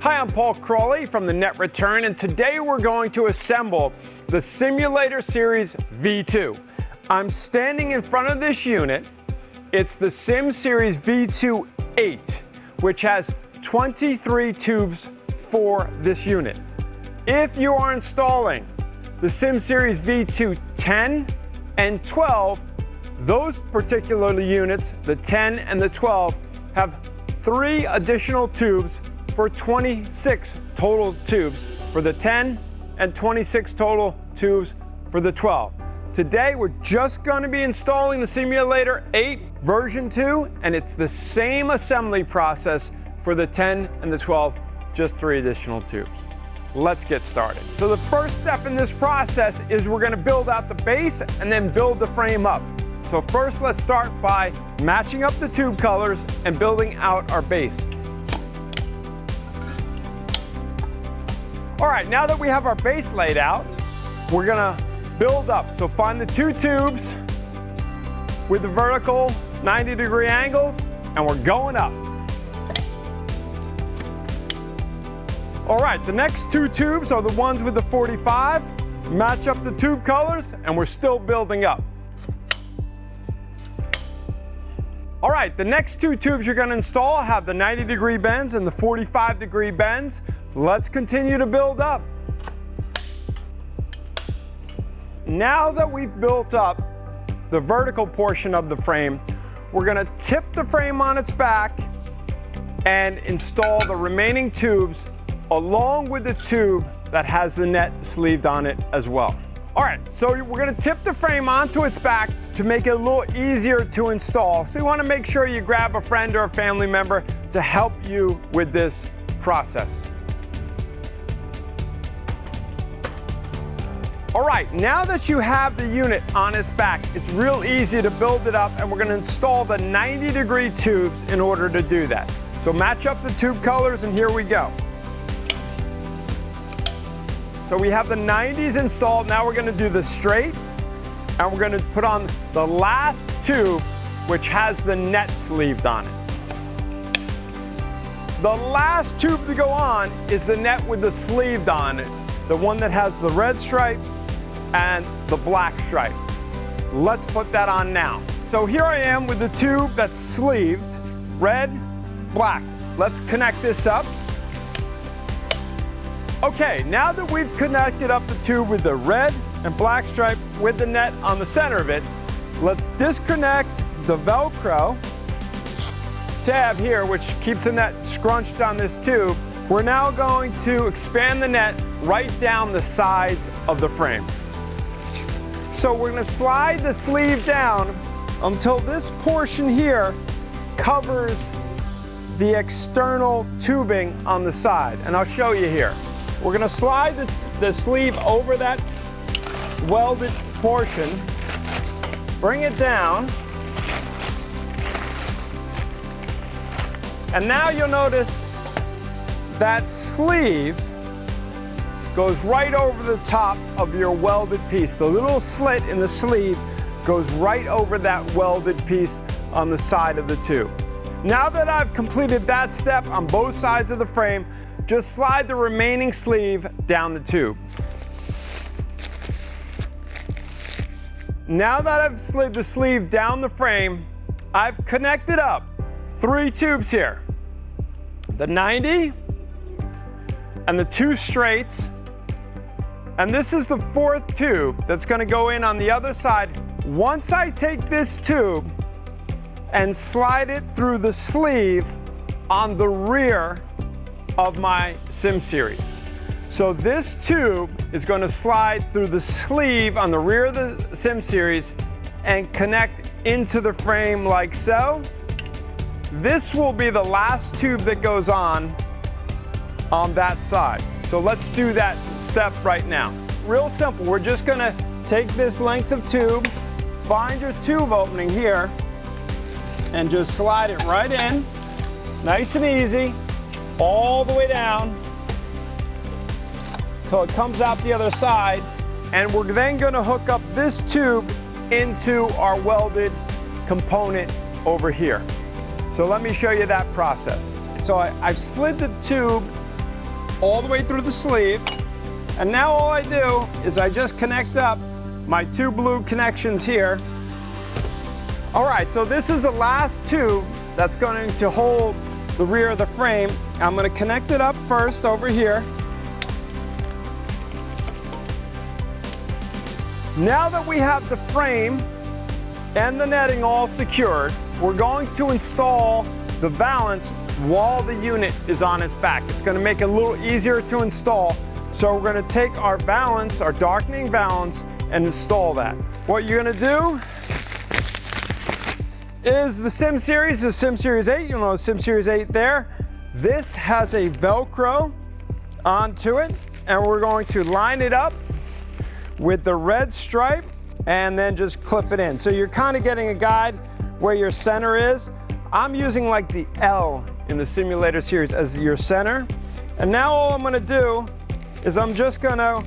Hi, I'm Paul Crawley from the Net Return, and today we're going to assemble the Simulator Series V2. I'm standing in front of this unit. It's the Sim Series V2 8, which has 23 tubes for this unit. If you are installing the Sim Series V2 10 and 12, those particular units, the 10 and the 12, have 3 additional tubes for 26 total tubes for the 10 and 26 total tubes for the 12. Today we're just going to be installing the Simulator 8 version 2, and it's the same assembly process for the 10 and the 12, just 3 additional tubes. Let's get started. So the first step in this process is we're going to build out the base and then build the frame up. So first let's start by matching up the tube colors and building out our base. All right, now that we have our base laid out, we're gonna build up. So find the 2 tubes with the vertical 90-degree angles, and we're going up. All right, the next 2 tubes are the ones with the 45. Match up the tube colors, and we're still building up. All right, the next 2 tubes you're gonna install have the 90-degree bends and the 45-degree bends. Let's continue to build up. Now that we've built up the vertical portion of the frame, we're gonna tip the frame on its back and install the remaining tubes along with the tube that has the net sleeved on it as well. All right, so we're gonna tip the frame onto its back to make it a little easier to install. So you wanna make sure you grab a friend or a family member to help you with this process. All right, now that you have the unit on its back, it's real easy to build it up, and we're gonna install the 90-degree tubes in order to do that. So match up the tube colors, and here we go. So we have the 90s installed. Now we're gonna do the straight, and we're gonna put on the last tube, which has the net sleeved on it. The last tube to go on is the net with the sleeved on it, the one that has the red stripe and the black stripe. Let's put that on now. So here I am with the tube that's sleeved, red, black. Let's connect this up. Okay, now that we've connected up the tube with the red and black stripe with the net on the center of it, let's disconnect the Velcro tab here, which keeps the net scrunched on this tube. We're now going to expand the net right down the sides of the frame. So we're going to slide the sleeve down until this portion here covers the external tubing on the side, and I'll show you here. We're going to slide the sleeve over that welded portion, bring it down, and now you'll notice that sleeve goes right over the top of your welded piece. The little slit in the sleeve goes right over that welded piece on the side of the tube. Now that I've completed that step on both sides of the frame, just slide the remaining sleeve down the tube. Now that I've slid the sleeve down the frame, I've connected up 3 tubes here. The 90 and the 2 straights. And this is the 4th tube that's going to go in on the other side. Once I take this tube and slide it through the sleeve on the rear of my Sim Series. So this tube is going to slide through the sleeve on the rear of the Sim Series and connect into the frame like so. This will be the last tube that goes on that side. So let's do that step right now. Real simple, we're just gonna take this length of tube, find your tube opening here, and just slide it right in, nice and easy, all the way down, till it comes out the other side, and we're then gonna hook up this tube into our welded component over here. So let me show you that process. So I've slid the tube all the way through the sleeve. And now all I do is I just connect up my two blue connections here. All right, so this is the last tube that's going to hold the rear of the frame. I'm going to connect it up first over here. Now that we have the frame and the netting all secured, we're going to install the valance while the unit is on its back. It's going to make it a little easier to install. So we're going to take our valance, our darkening valance, and install that. What you're going to do is the Sim Series, the Sim Series 8, you'll know Sim Series 8 there. This has a Velcro onto it, and we're going to line it up with the red stripe and then just clip it in. So you're kind of getting a guide where your center is. I'm using like the L in the Simulator Series as your center. And now all I'm going to do is I'm just going to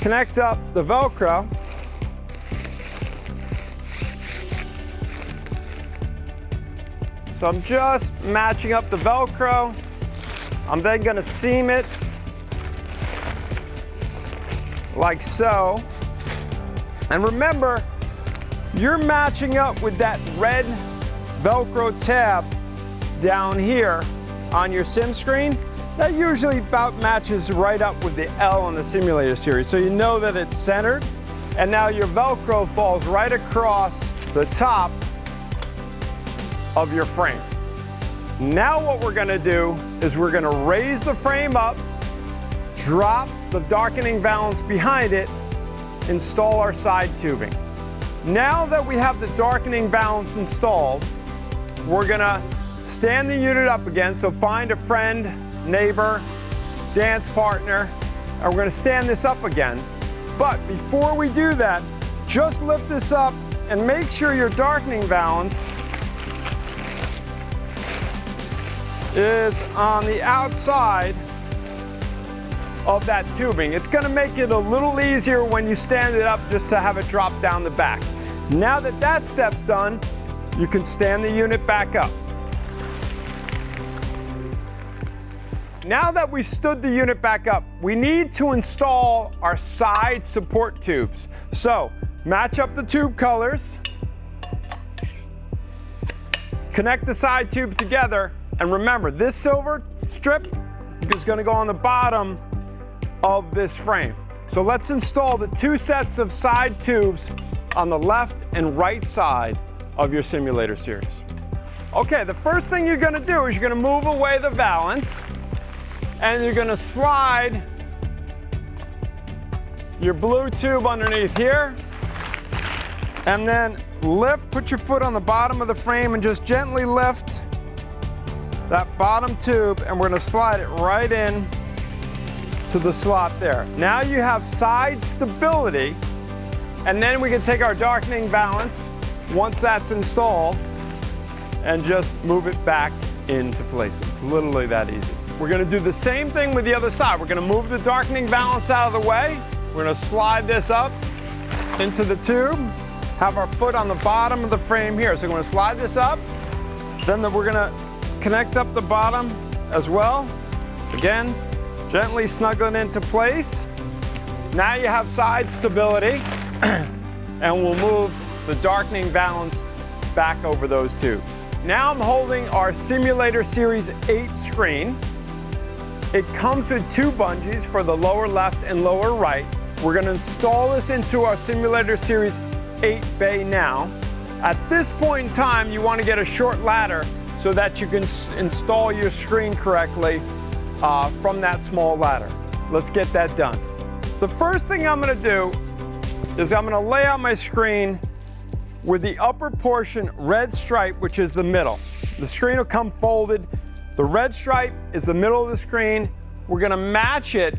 connect up the Velcro. So I'm just matching up the Velcro. I'm then going to seam it like so. And remember, you're matching up with that red Velcro tab down here on your sim screen. That usually about matches right up with the L in the Simulator Series. So you know that it's centered. And now your Velcro falls right across the top of your frame. Now what we're going to do is we're going to raise the frame up, drop the darkening valance behind it, install our side tubing. Now that we have the darkening valance installed, we're going to stand the unit up again. So find a friend, neighbor, dance partner, and we're going to stand this up again. But before we do that, just lift this up and make sure your darkening valance is on the outside of that tubing. It's going to make it a little easier when you stand it up just to have it drop down the back. Now that that step's done, you can stand the unit back up. Now that we stood the unit back up, we need to install our side support tubes. So match up the tube colors, connect the side tube together, and remember this silver strip is going to go on the bottom of this frame. So let's install the two sets of side tubes on the left and right side of your Simulator Series. Okay, the first thing you're going to do is you're going to move away the valance, and you're going to slide your blue tube underneath here, and then lift, put your foot on the bottom of the frame and just gently lift that bottom tube, and we're going to slide it right in to the slot there. Now you have side stability, and then we can take our darkening valance once that's installed and just move it back into place. It's literally that easy. We're going to do the same thing with the other side. We're going to move the darkening valance out of the way. We're going to slide this up into the tube, have our foot on the bottom of the frame here. So we're going to slide this up, then we're going to connect up the bottom as well. Again, gently snuggle it into place. Now you have side stability, and we'll move the darkening valance back over those tubes. Now I'm holding our Simulator Series 8 screen. It comes with two bungees for the lower left and lower right. We're going to install this into our Simulator Series 8 bay now. At this point in time, you want to get a short ladder so that you can install your screen correctly from that small ladder. Let's get that done. The first thing I'm going to do is I'm going to lay out my screen with the upper portion red stripe, which is the middle. The screen will come folded. The red stripe is the middle of the screen. We're going to match it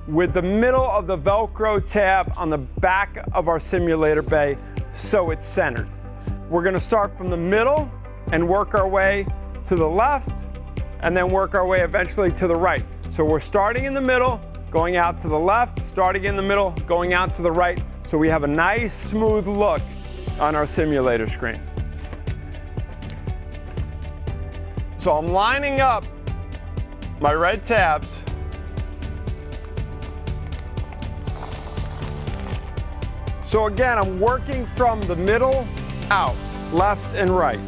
with the middle of the Velcro tab on the back of our simulator bay so it's centered. We're going to start from the middle and work our way to the left and then work our way eventually to the right. So we're starting in the middle, going out to the left, starting in the middle, going out to the right, so we have a nice smooth look on our simulator screen. So I'm lining up my red tabs So again, I'm working from the middle out, left and right.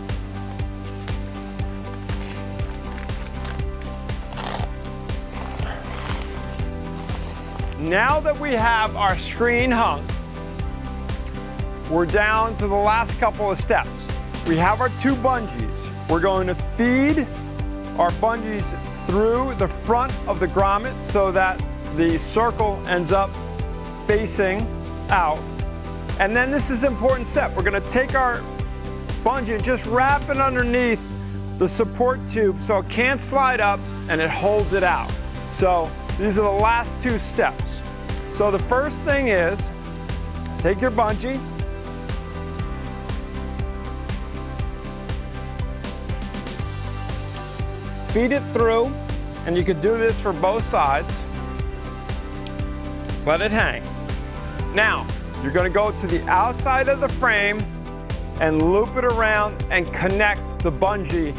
Now that we have our screen hung, we're down to the last couple of steps. We have our 2 bungees. We're going to feed our bungees through the front of the grommet so that the circle ends up facing out. And then this is an important step. We're going to take our bungee and just wrap it underneath the support tube so it can't slide up and it holds it out. So these are the last 2 steps. So the first thing is, take your bungee, feed it through, and you could do this for both sides. Let it hang. Now, you're going to go to the outside of the frame and loop it around and connect the bungee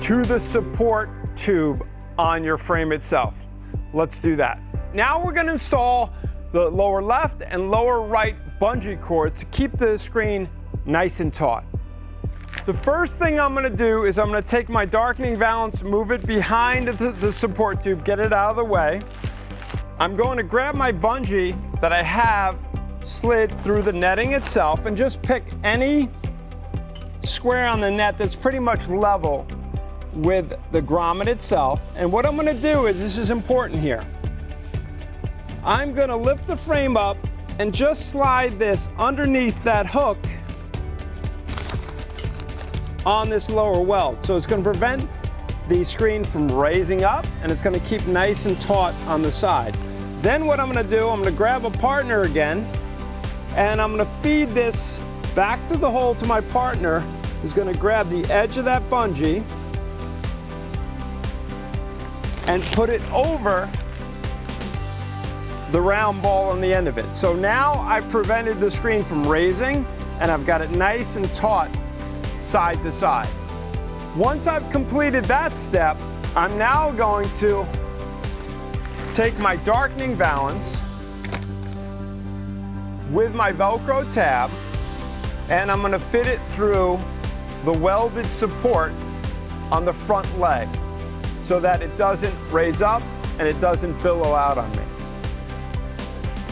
to the support tube on your frame itself. Let's do that. Now we're going to install the lower left and lower right bungee cords to keep the screen nice and taut. The first thing I'm going to do is I'm going to take my darkening valance, move it behind the support tube, get it out of the way. I'm going to grab my bungee that I have slid through the netting itself and just pick any square on the net that's pretty much level with the grommet itself. And what I'm going to do is, this is important here, I'm going to lift the frame up and just slide this underneath that hook on this lower weld. So it's going to prevent the screen from raising up, and it's going to keep nice and taut on the side. Then what I'm going to do, I'm going to grab a partner again, and I'm going to feed this back through the hole to my partner, who's going to grab the edge of that bungee and put it over the round ball on the end of it. So now I've prevented the screen from raising, and I've got it nice and taut side to side. Once I've completed that step, I'm now going to take my darkening valance with my Velcro tab, and I'm going to fit it through the welded support on the front leg so that it doesn't raise up and it doesn't billow out on me.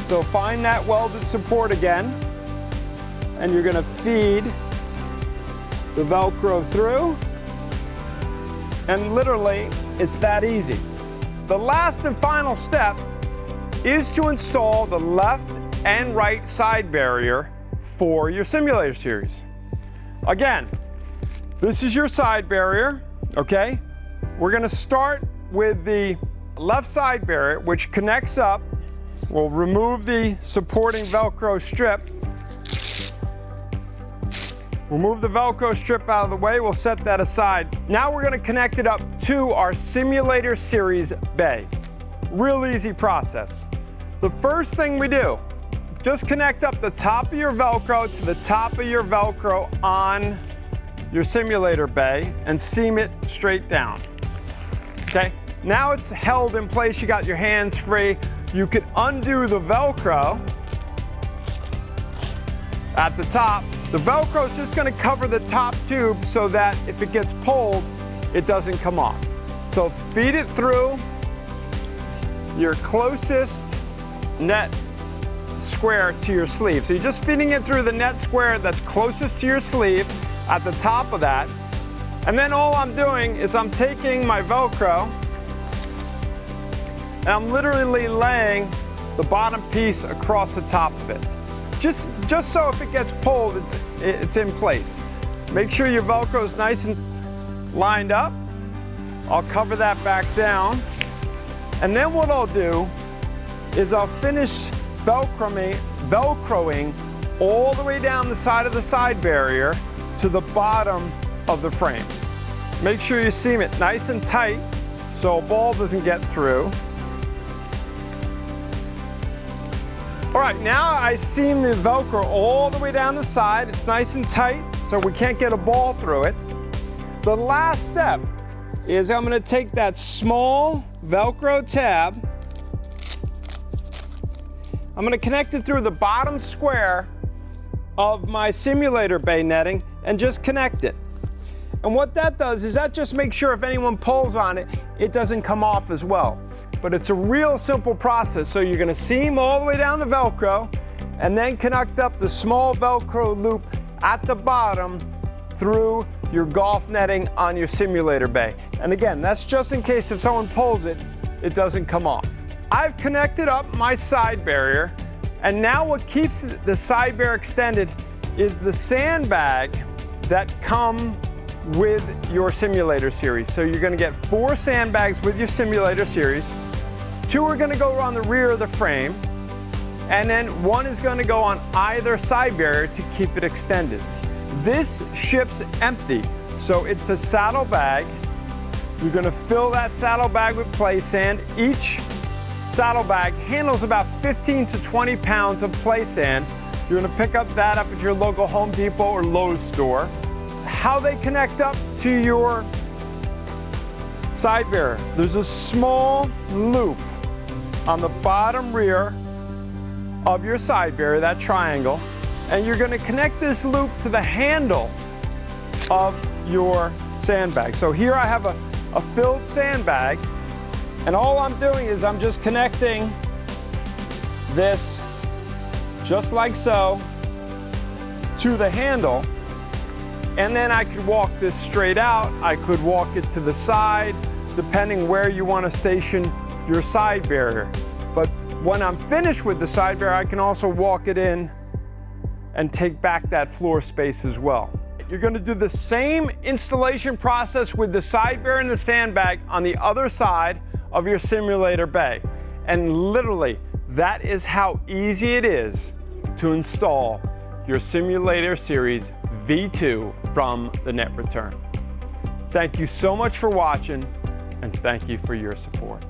So find that welded support again, and you're going to feed the Velcro through, and literally it's that easy. The last and final step is to install the left and right side barrier for your simulator series. Again, this is your side barrier, okay? We're going to start with the left side barrier, which connects up. We'll remove the supporting Velcro strip. We'll move the Velcro strip out of the way. We'll set that aside. Now we're going to connect it up to our simulator series bay. Real easy process. The first thing we do, just connect up the top of your Velcro to the top of your Velcro on your simulator bay and seam it straight down. Okay, now it's held in place. You got your hands free. You can undo the Velcro at the top. The Velcro is just going to cover the top tube so that if it gets pulled, it doesn't come off. So feed it through your closest net square to your sleeve. So you're just feeding it through the net square that's closest to your sleeve at the top of that. And then all I'm doing is I'm taking my Velcro and I'm literally laying the bottom piece across the top of it. Just so if it gets pulled, it's in place. Make sure your Velcro is nice and lined up. I'll cover that back down. And then what I'll do is I'll finish Velcroing all the way down the side of the side barrier to the bottom of the frame. Make sure you seam it nice and tight so a ball doesn't get through. All right, now I seam the Velcro all the way down the side. It's nice and tight so we can't get a ball through it. The last step is I'm going to take that small Velcro tab. I'm going to connect it through the bottom square of my simulator bay netting and just connect it. And what that does is that just makes sure if anyone pulls on it, it doesn't come off as well. But it's a real simple process. So you're gonna seam all the way down the Velcro and then connect up the small Velcro loop at the bottom through your golf netting on your simulator bay. And again, that's just in case if someone pulls it, it doesn't come off. I've connected up my side barrier, and now what keeps the side barrier extended is the sandbag that come with your simulator series. So you're gonna get 4 sandbags with your simulator series. 2 are gonna go on the rear of the frame, and then 1 is gonna go on either side barrier to keep it extended. This ships empty, so it's a saddle bag. You're gonna fill that saddle bag with play sand. Each saddle bag handles about 15 to 20 pounds of play sand. You're gonna pick up that up at your local Home Depot or Lowe's store. How they connect up to your side barrier. There's a small loop on the bottom rear of your side barrier, that triangle, and you're gonna connect this loop to the handle of your sandbag. So here I have a filled sandbag, and all I'm doing is I'm just connecting this, just like so, to the handle. And then I could walk this straight out. I could walk it to the side, depending where you want to station your side barrier. But when I'm finished with the side barrier, I can also walk it in and take back that floor space as well. You're going to do the same installation process with the side barrier and the sandbag on the other side of your simulator bay. And literally, that is how easy it is to install your Simulator Series V2 from the Net Return. Thank you so much for watching, and thank you for your support.